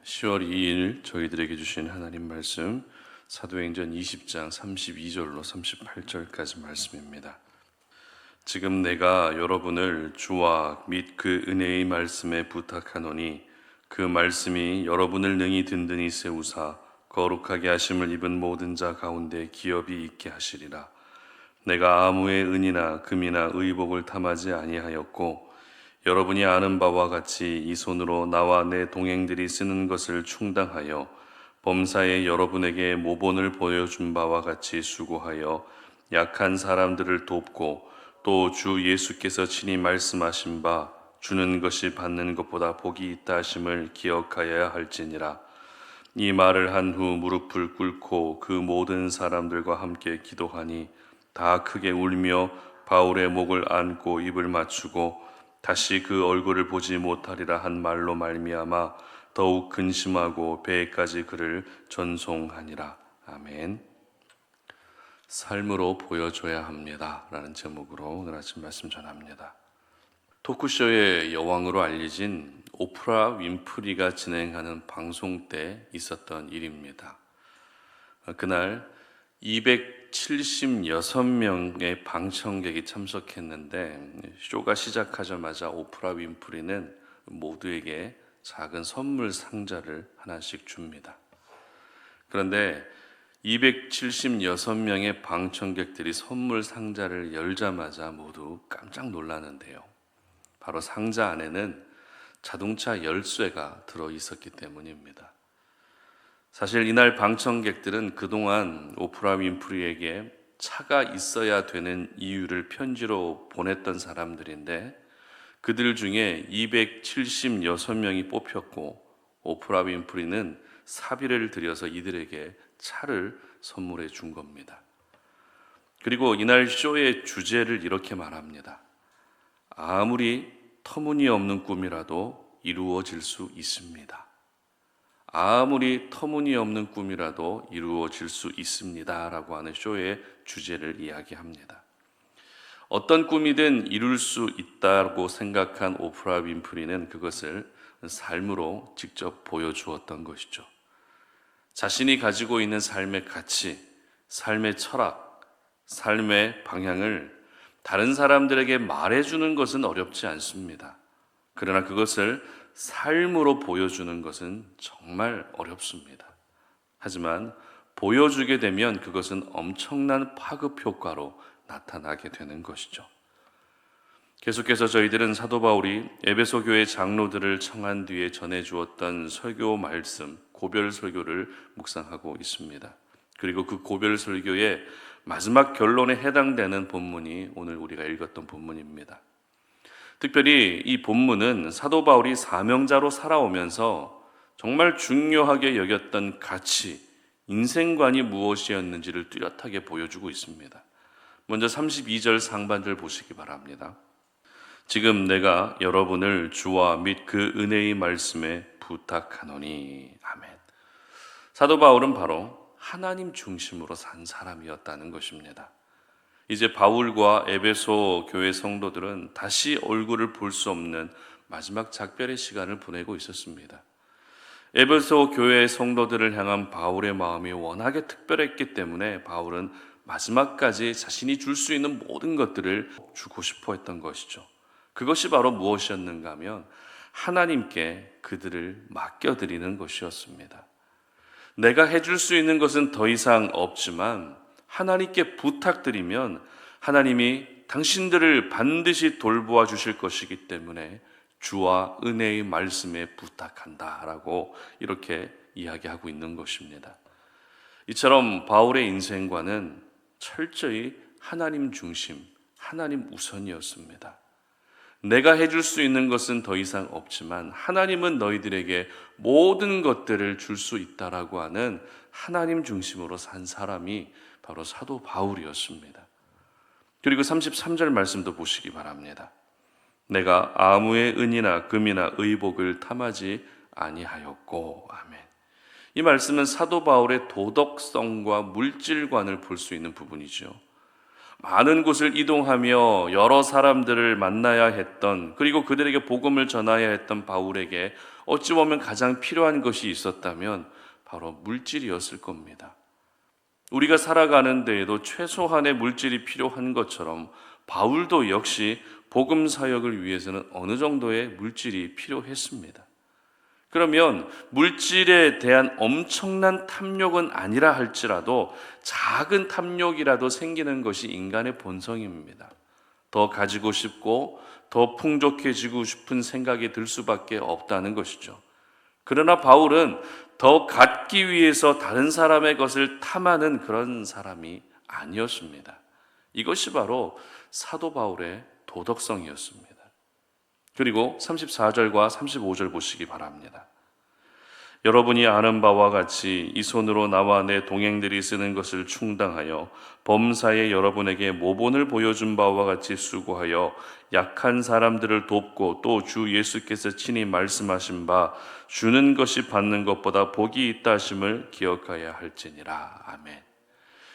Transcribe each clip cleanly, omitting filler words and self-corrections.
10월 2일 저희들에게 주신 하나님 말씀 사도행전 20장 32절로 38절까지 말씀입니다. 지금 내가 여러분을 주와 및 그 은혜의 말씀에 부탁하노니 그 말씀이 여러분을 능히 든든히 세우사 거룩하게 하심을 입은 모든 자 가운데 기업이 있게 하시리라. 내가 아무의 은이나 금이나 의복을 탐하지 아니하였고 여러분이 아는 바와 같이 이 손으로 나와 내 동행들이 쓰는 것을 충당하여 범사에 여러분에게 모본을 보여준 바와 같이 수고하여 약한 사람들을 돕고 또 주 예수께서 친히 말씀하신 바 주는 것이 받는 것보다 복이 있다 하심을 기억하여야 할지니라. 이 말을 한 후 무릎을 꿇고 그 모든 사람들과 함께 기도하니 다 크게 울며 바울의 목을 안고 입을 맞추고 다시 그 얼굴을 보지 못하리라 한 말로 말미암아 더욱 근심하고 배에까지 그를 전송하니라. 아멘. 삶으로 보여줘야 합니다 라는 제목으로 오늘 아침 말씀 전합니다. 토크쇼의 여왕으로 알려진 오프라 윈프리가 진행하는 방송 때 있었던 일입니다. 그날 276명의 방청객이 참석했는데 쇼가 시작하자마자 오프라 윈프리는 모두에게 작은 선물 상자를 하나씩 줍니다. 그런데 276명의 방청객들이 선물 상자를 열자마자 모두 깜짝 놀라는데요. 바로 상자 안에는 자동차 열쇠가 들어 있었기 때문입니다. 사실 이날 방청객들은 그동안 오프라 윈프리에게 차가 있어야 되는 이유를 편지로 보냈던 사람들인데 그들 중에 276명이 뽑혔고 오프라 윈프리는 사비를 들여서 이들에게 차를 선물해 준 겁니다. 그리고 이날 쇼의 주제를 이렇게 말합니다. 아무리 터무니없는 꿈이라도 이루어질 수 있습니다. 아무리 터무니없는 꿈이라도 이루어질 수 있습니다 라고 하는 쇼의 주제를 이야기합니다. 어떤 꿈이든 이룰 수 있다고 생각한 오프라 윈프리는 그것을 삶으로 직접 보여주었던 것이죠. 자신이 가지고 있는 삶의 가치, 삶의 철학, 삶의 방향을 다른 사람들에게 말해주는 것은 어렵지 않습니다. 그러나 그것을 삶으로 보여주는 것은 정말 어렵습니다. 하지만 보여주게 되면 그것은 엄청난 파급 효과로 나타나게 되는 것이죠. 계속해서 저희들은 사도 바울이 에베소 교회 장로들을 청한 뒤에 전해주었던 설교 말씀, 고별 설교를 묵상하고 있습니다. 그리고 그 고별 설교의 마지막 결론에 해당되는 본문이 오늘 우리가 읽었던 본문입니다. 특별히 이 본문은 사도 바울이 사명자로 살아오면서 정말 중요하게 여겼던 가치, 인생관이 무엇이었는지를 뚜렷하게 보여주고 있습니다. 먼저 32절 상반절 보시기 바랍니다. 지금 내가 여러분을 주와 및 그 은혜의 말씀에 부탁하노니. 아멘. 사도 바울은 바로 하나님 중심으로 산 사람이었다는 것입니다. 이제 바울과 에베소 교회 성도들은 다시 얼굴을 볼 수 없는 마지막 작별의 시간을 보내고 있었습니다. 에베소 교회 성도들을 향한 바울의 마음이 워낙에 특별했기 때문에 바울은 마지막까지 자신이 줄 수 있는 모든 것들을 주고 싶어 했던 것이죠. 그것이 바로 무엇이었는가 하면 하나님께 그들을 맡겨드리는 것이었습니다. 내가 해줄 수 있는 것은 더 이상 없지만 하나님께 부탁드리면 하나님이 당신들을 반드시 돌보아 주실 것이기 때문에 주와 은혜의 말씀에 부탁한다라고 이렇게 이야기하고 있는 것입니다. 이처럼 바울의 인생관은 철저히 하나님 중심, 하나님 우선이었습니다. 내가 해줄 수 있는 것은 더 이상 없지만 하나님은 너희들에게 모든 것들을 줄 수 있다라고 하는 하나님 중심으로 산 사람이 바로 사도 바울이었습니다. 그리고 33절 말씀도 보시기 바랍니다. 내가 아무의 은이나 금이나 의복을 탐하지 아니하였고. 아멘. 이 말씀은 사도 바울의 도덕성과 물질관을 볼 수 있는 부분이죠. 많은 곳을 이동하며 여러 사람들을 만나야 했던, 그리고 그들에게 복음을 전하야 했던 바울에게 어찌 보면 가장 필요한 것이 있었다면 바로 물질이었을 겁니다. 우리가 살아가는 데에도 최소한의 물질이 필요한 것처럼 바울도 역시 복음 사역을 위해서는 어느 정도의 물질이 필요했습니다. 그러면 물질에 대한 엄청난 탐욕은 아니라 할지라도 작은 탐욕이라도 생기는 것이 인간의 본성입니다. 더 가지고 싶고 더 풍족해지고 싶은 생각이 들 수밖에 없다는 것이죠. 그러나 바울은 더 갖기 위해서 다른 사람의 것을 탐하는 그런 사람이 아니었습니다. 이것이 바로 사도 바울의 도덕성이었습니다. 그리고 34절과 35절 보시기 바랍니다. 여러분이 아는 바와 같이 이 손으로 나와 내 동행들이 쓰는 것을 충당하여 범사에 여러분에게 모본을 보여준 바와 같이 수고하여 약한 사람들을 돕고 또 주 예수께서 친히 말씀하신 바 주는 것이 받는 것보다 복이 있다 하심을 기억하여야 할지니라. 아멘.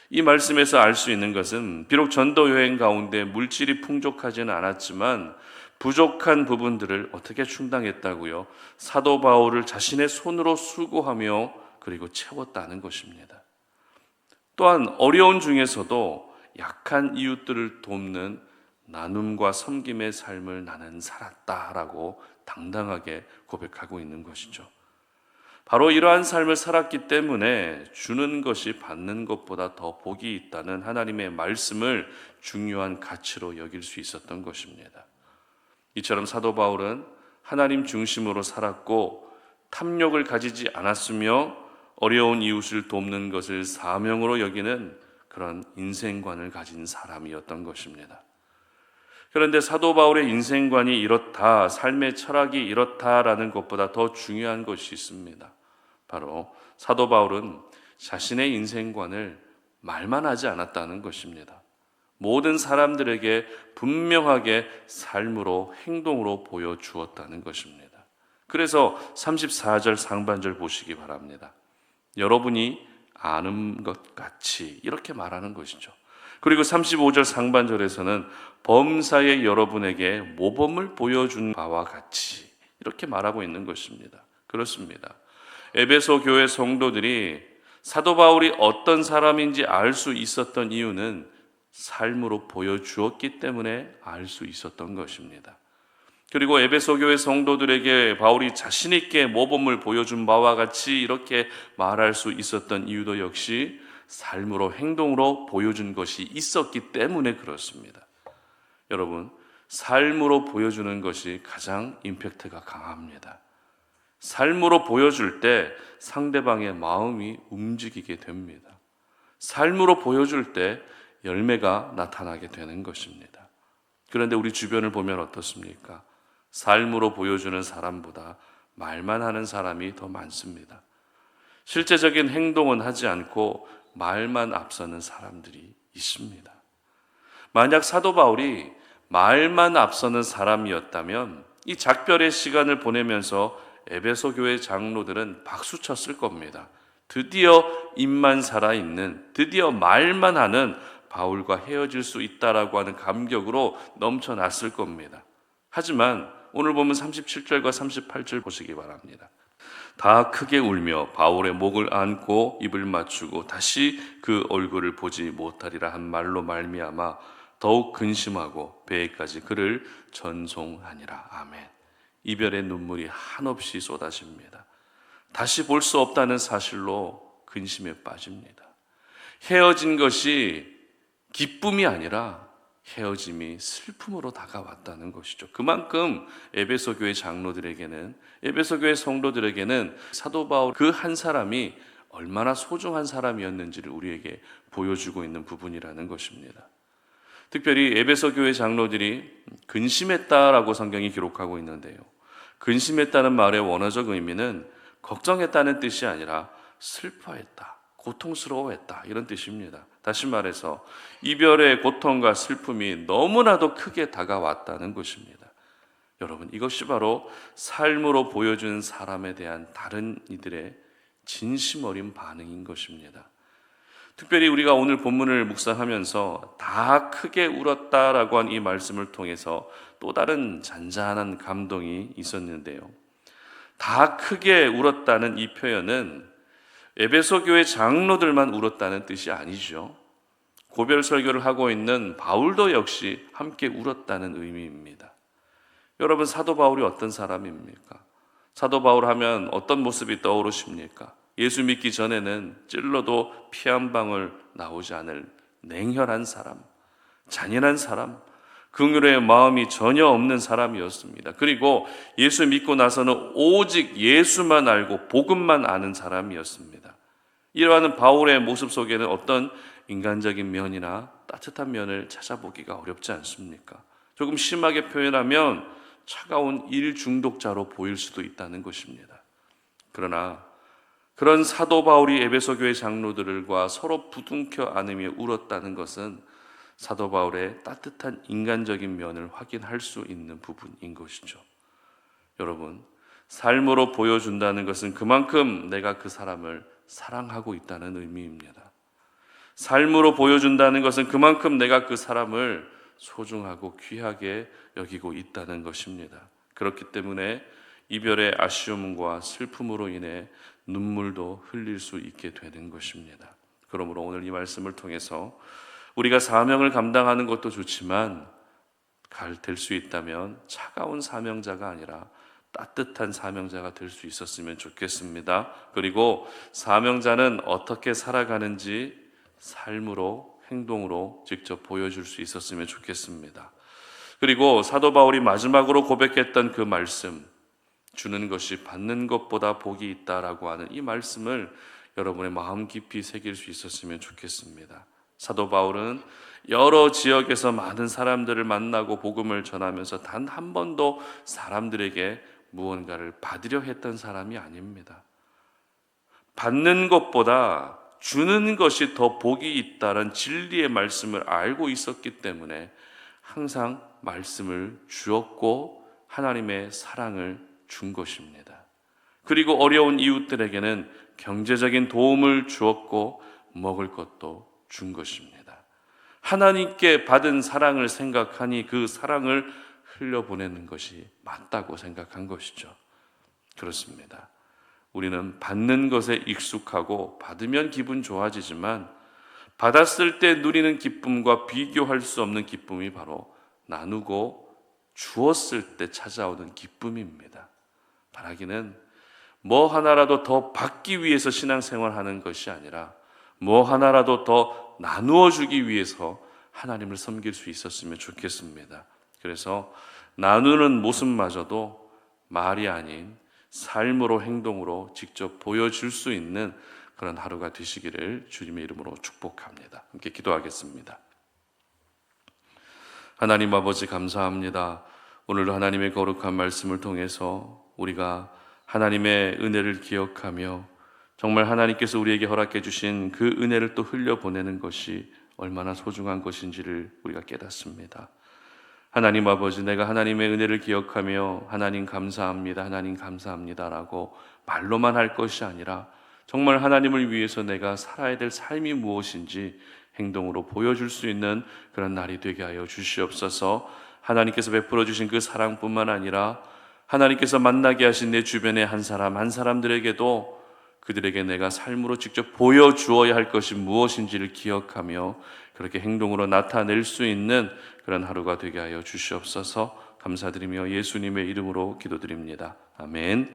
이 말씀에서 알 수 있는 것은 비록 전도 여행 가운데 물질이 풍족하지는 않았지만 부족한 부분들을 어떻게 충당했다고요? 사도 바울을 자신의 손으로 수고하며 그리고 채웠다는 것입니다. 또한 어려운 중에서도 약한 이웃들을 돕는 나눔과 섬김의 삶을 나는 살았다라고 당당하게 고백하고 있는 것이죠. 바로 이러한 삶을 살았기 때문에 주는 것이 받는 것보다 더 복이 있다는 하나님의 말씀을 중요한 가치로 여길 수 있었던 것입니다. 이처럼 사도 바울은 하나님 중심으로 살았고 탐욕을 가지지 않았으며 어려운 이웃을 돕는 것을 사명으로 여기는 그런 인생관을 가진 사람이었던 것입니다. 그런데 사도 바울의 인생관이 이렇다, 삶의 철학이 이렇다라는 것보다 더 중요한 것이 있습니다. 바로 사도 바울은 자신의 인생관을 말만 하지 않았다는 것입니다. 모든 사람들에게 분명하게 삶으로 행동으로 보여주었다는 것입니다. 그래서 34절 상반절 보시기 바랍니다. 여러분이 아는 것 같이 이렇게 말하는 것이죠. 그리고 35절 상반절에서는 범사에 여러분에게 모범을 보여준 바와 같이 이렇게 말하고 있는 것입니다. 그렇습니다. 에베소 교회 성도들이 사도 바울이 어떤 사람인지 알 수 있었던 이유는 삶으로 보여주었기 때문에 알 수 있었던 것입니다. 그리고 에베소 교회 성도들에게 바울이 자신 있게 모범을 보여준 바와 같이 이렇게 말할 수 있었던 이유도 역시 삶으로 행동으로 보여준 것이 있었기 때문에 그렇습니다. 여러분, 삶으로 보여주는 것이 가장 임팩트가 강합니다. 삶으로 보여줄 때 상대방의 마음이 움직이게 됩니다. 삶으로 보여줄 때 열매가 나타나게 되는 것입니다. 그런데 우리 주변을 보면 어떻습니까? 삶으로 보여주는 사람보다 말만 하는 사람이 더 많습니다. 실제적인 행동은 하지 않고 말만 앞서는 사람들이 있습니다. 만약 사도 바울이 말만 앞서는 사람이었다면 이 작별의 시간을 보내면서 에베소 교회 장로들은 박수 쳤을 겁니다. 드디어 입만 살아있는, 드디어 말만 하는 바울과 헤어질 수 있다라고 하는 감격으로 넘쳐났을 겁니다. 하지만 오늘 보면 37절과 38절 보시기 바랍니다. 다 크게 울며 바울의 목을 안고 입을 맞추고 다시 그 얼굴을 보지 못하리라 한 말로 말미암아 더욱 근심하고 배에까지 그를 전송하니라. 아멘. 이별의 눈물이 한없이 쏟아집니다. 다시 볼 수 없다는 사실로 근심에 빠집니다. 헤어진 것이 기쁨이 아니라 헤어짐이 슬픔으로 다가왔다는 것이죠. 그만큼 에베소 교회 장로들에게는, 에베소 교회 성도들에게는 사도 바울 그 한 사람이 얼마나 소중한 사람이었는지를 우리에게 보여주고 있는 부분이라는 것입니다. 특별히 에베소 교회 장로들이 근심했다라고 성경이 기록하고 있는데요. 근심했다는 말의 원어적 의미는 걱정했다는 뜻이 아니라 슬퍼했다, 고통스러워했다 이런 뜻입니다. 다시 말해서 이별의 고통과 슬픔이 너무나도 크게 다가왔다는 것입니다. 여러분, 이것이 바로 삶으로 보여주는 사람에 대한 다른 이들의 진심 어린 반응인 것입니다. 특별히 우리가 오늘 본문을 묵상하면서 다 크게 울었다라고 한 이 말씀을 통해서 또 다른 잔잔한 감동이 있었는데요. 다 크게 울었다는 이 표현은 에베소 교회 장로들만 울었다는 뜻이 아니죠. 고별 설교를 하고 있는 바울도 역시 함께 울었다는 의미입니다. 여러분, 사도 바울이 어떤 사람입니까? 사도 바울 하면 어떤 모습이 떠오르십니까? 예수 믿기 전에는 찔러도 피 한 방울 나오지 않을 냉혈한 사람, 잔인한 사람, 긍휼의 마음이 전혀 없는 사람이었습니다. 그리고 예수 믿고 나서는 오직 예수만 알고 복음만 아는 사람이었습니다. 이러한 바울의 모습 속에는 어떤 인간적인 면이나 따뜻한 면을 찾아보기가 어렵지 않습니까? 조금 심하게 표현하면 차가운 일 중독자로 보일 수도 있다는 것입니다. 그러나 그런 사도 바울이 에베소 교회 장로들과 서로 부둥켜 안으며 울었다는 것은 사도 바울의 따뜻한 인간적인 면을 확인할 수 있는 부분인 것이죠. 여러분, 삶으로 보여준다는 것은 그만큼 내가 그 사람을 사랑하고 있다는 의미입니다. 삶으로 보여준다는 것은 그만큼 내가 그 사람을 소중하고 귀하게 여기고 있다는 것입니다. 그렇기 때문에 이별의 아쉬움과 슬픔으로 인해 눈물도 흘릴 수 있게 되는 것입니다. 그러므로 오늘 이 말씀을 통해서 우리가 사명을 감당하는 것도 좋지만 될 수 있다면 차가운 사명자가 아니라 따뜻한 사명자가 될 수 있었으면 좋겠습니다. 그리고 사명자는 어떻게 살아가는지 삶으로, 행동으로 직접 보여줄 수 있었으면 좋겠습니다. 그리고 사도 바울이 마지막으로 고백했던 그 말씀, 주는 것이 받는 것보다 복이 있다라고 하는 이 말씀을 여러분의 마음 깊이 새길 수 있었으면 좋겠습니다. 사도 바울은 여러 지역에서 많은 사람들을 만나고 복음을 전하면서 단 한 번도 사람들에게 무언가를 받으려 했던 사람이 아닙니다. 받는 것보다 주는 것이 더 복이 있다는 진리의 말씀을 알고 있었기 때문에 항상 말씀을 주었고 하나님의 사랑을 준 것입니다. 그리고 어려운 이웃들에게는 경제적인 도움을 주었고 먹을 것도 준 것입니다. 하나님께 받은 사랑을 생각하니 그 사랑을 흘려보내는 것이 맞다고 생각한 것이죠. 그렇습니다. 우리는 받는 것에 익숙하고 받으면 기분 좋아지지만 받았을 때 누리는 기쁨과 비교할 수 없는 기쁨이 바로 나누고 주었을 때 찾아오는 기쁨입니다. 바라기는 뭐 하나라도 더 받기 위해서 신앙생활하는 것이 아니라 뭐 하나라도 더 나누어 주기 위해서 하나님을 섬길 수 있었으면 좋겠습니다. 그래서 나누는 모습마저도 말이 아닌 삶으로, 행동으로 직접 보여줄 수 있는 그런 하루가 되시기를 주님의 이름으로 축복합니다. 함께 기도하겠습니다. 하나님 아버지, 감사합니다. 오늘도 하나님의 거룩한 말씀을 통해서 우리가 하나님의 은혜를 기억하며 정말 하나님께서 우리에게 허락해 주신 그 은혜를 또 흘려보내는 것이 얼마나 소중한 것인지를 우리가 깨닫습니다. 하나님 아버지, 내가 하나님의 은혜를 기억하며 하나님 감사합니다, 하나님 감사합니다라고 말로만 할 것이 아니라 정말 하나님을 위해서 내가 살아야 될 삶이 무엇인지 행동으로 보여줄 수 있는 그런 날이 되게 하여 주시옵소서. 하나님께서 베풀어 주신 그 사랑뿐만 아니라 하나님께서 만나게 하신 내 주변의 한 사람 한 사람들에게도 그들에게 내가 삶으로 직접 보여주어야 할 것이 무엇인지를 기억하며 그렇게 행동으로 나타낼 수 있는 그런 하루가 되게 하여 주시옵소서. 감사드리며 예수님의 이름으로 기도드립니다. 아멘.